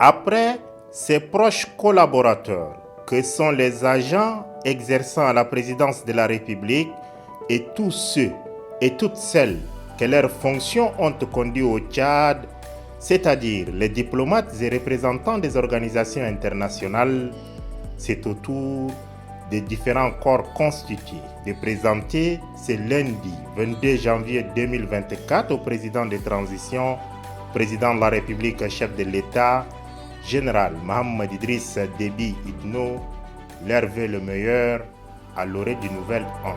Après, ses proches collaborateurs, que sont les agents exerçant à la présidence de la République et tous ceux et toutes celles que leurs fonctions ont conduits au Tchad, c'est-à-dire les diplomates et représentants des organisations internationales, c'est au tour des différents corps constitués de présenter ce lundi 22 janvier 2024 au président de transition, président de la République, chef de l'État, général Mohamed Idriss Déby Itno, leur vœu le meilleur à l'orée du nouvel an.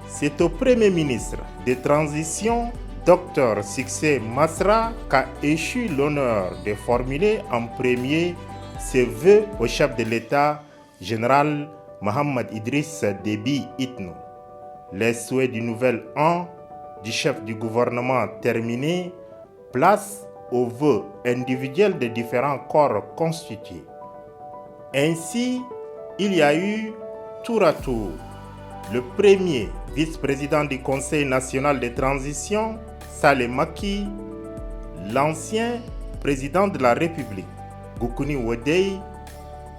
C'est au Premier ministre de transition, Dr Succès Masra, qu'a échu l'honneur de formuler en premier ses vœux au chef de l'État, général Mohamed Idriss Déby Itno. Les souhaits du nouvel an du chef du gouvernement terminés, place aux vœux individuels des différents corps constitués. Ainsi, il y a eu tour à tour le premier vice-président du Conseil national de transition, Saleh Maki, l'ancien président de la République, Goukouni Ouédéi,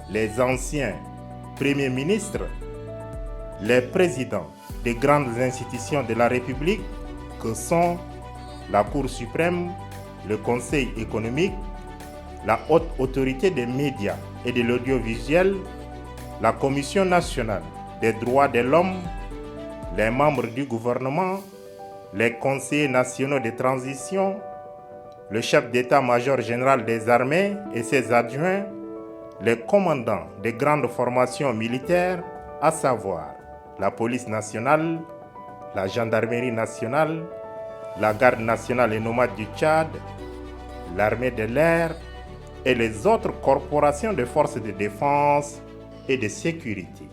les anciens premiers ministres, les présidents des grandes institutions de la République que sont la Cour suprême, le Conseil économique, la haute autorité des médias et de l'audiovisuel, la Commission nationale des droits de l'homme, les membres du gouvernement, les conseillers nationaux de transition, le chef d'état-major général des armées et ses adjoints, les commandants des grandes formations militaires, à savoir la police nationale, la gendarmerie nationale, la garde nationale et nomade du Tchad, l'armée de l'air et les autres corporations de forces de défense et de sécurité.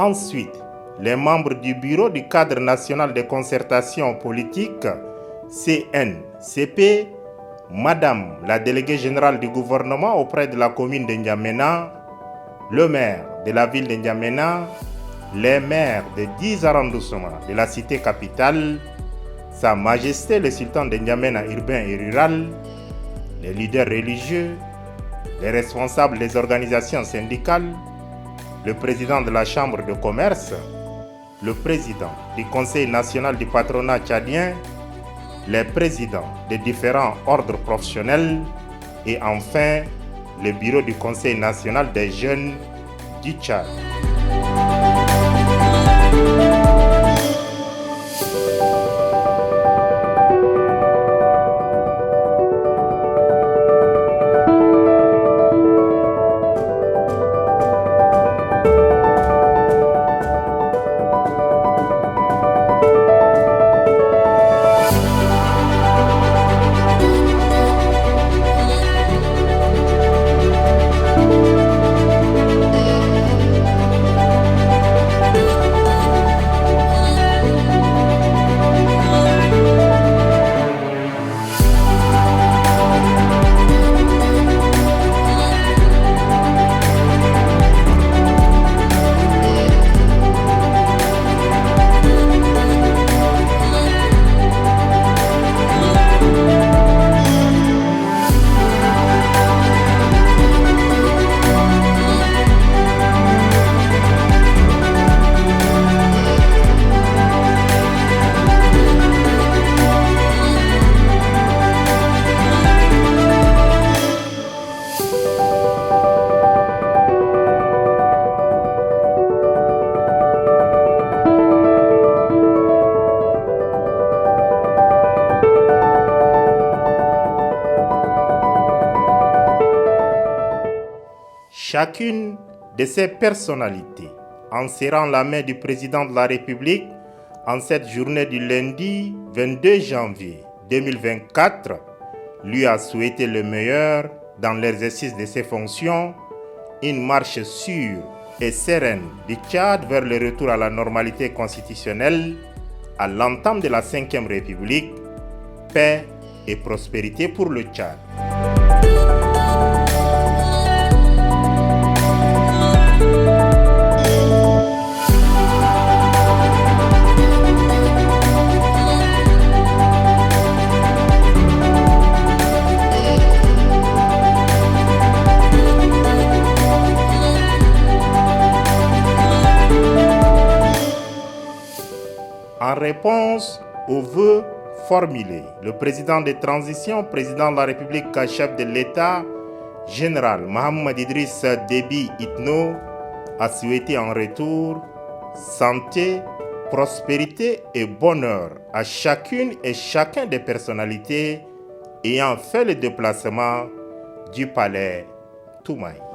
Ensuite, les membres du Bureau du Cadre national de concertation politique, CNCP, Madame la déléguée générale du gouvernement auprès de la commune de N'Djamena, le maire de la ville de N'Djamena, les maires de 10 arrondissements de la cité capitale, Sa Majesté le Sultan de N'Djamena urbain et rural, les leaders religieux, les responsables des organisations syndicales, le président de la Chambre de commerce, le président du Conseil national du patronat tchadien, les présidents des différents ordres professionnels et enfin le bureau du Conseil national des jeunes du Tchad. Chacune de ces personnalités, en serrant la main du président de la République en cette journée du lundi 22 janvier 2024, lui a souhaité le meilleur dans l'exercice de ses fonctions, une marche sûre et sereine du Tchad vers le retour à la normalité constitutionnelle, à l'entame de la 5e République, paix et prospérité pour le Tchad. En réponse aux vœux formulés, le président de transition, président de la République, chef de l'État, général Mohamed Idriss Déby Itno, a souhaité en retour santé, prospérité et bonheur à chacune et chacun des personnalités ayant fait le déplacement du palais Toumaï.